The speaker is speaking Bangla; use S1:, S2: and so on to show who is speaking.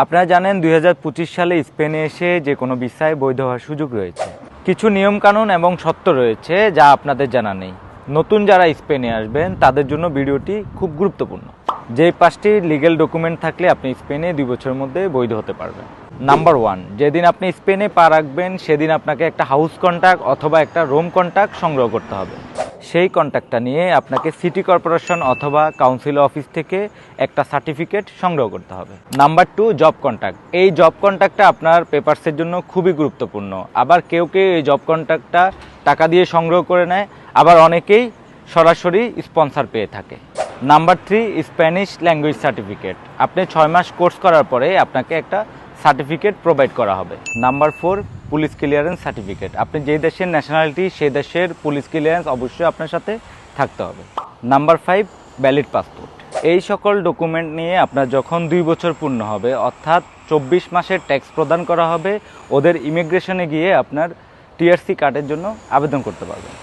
S1: আপনারা জানেন 2025 সালে স্পেনে এসে যে কোনো ভিসায় বৈধ হওয়ার সুযোগ রয়েছে। কিছু নিয়মকানুন এবং শর্ত রয়েছে যা আপনাদের জানা নেই। নতুন যারা স্পেনে আসবেন তাদের জন্য ভিডিওটি খুব গুরুত্বপূর্ণ। যে 5টি লিগ্যাল ডকুমেন্ট থাকলে আপনি স্পেনে 2 বছরের মধ্যে বৈধ হতে পারবেন। নাম্বার 1, যেদিন আপনি স্পেনে পা রাখবেন সেদিন আপনাকে একটা হাউস কন্ট্রাক্ট অথবা একটা রুম কন্ট্রাক্ট সংগ্রহ করতে হবে। সেই কন্ট্রাক্টটা নিয়ে আপনাকে সিটি কর্পোরেশন অথবা কাউন্সিল অফিস থেকে একটা সার্টিফিকেট সংগ্রহ করতে হবে। Number 2, job contract. এই জব কন্ট্রাক্টটা আপনার পেপারসের জন্য খুবই গুরুত্বপূর্ণ। আবার কেউ এই জব কন্ট্রাক্টটা টাকা দিয়ে সংগ্রহ করে নেয়, আবার অনেকেই সরাসরি স্পন্সর পেয়ে থাকে। Number 3, Spanish language certificate. আপনি 6 মাস কোর্স করার পরে আপনাকে একটা সার্টিফিকেট প্রোভাইড করা হবে। Number 4, police clearance certificate. আপনি যে দেশের ন্যাশনালিটি সেই দেশের পুলিশ ক্লিয়ারেন্স অবশ্যই আপনার সাথে থাকতে হবে। Number 5, valid passport. এই সকল ডকুমেন্ট নিয়ে আপনার যখন 2 বছর পূর্ণ হবে, অর্থাৎ 24 মাসের ট্যাক্স প্রদান করা হবে, ওদের ইমিগ্রেশনে গিয়ে আপনার টিআরসি কার্ডের জন্য আবেদন করতে পারবেন।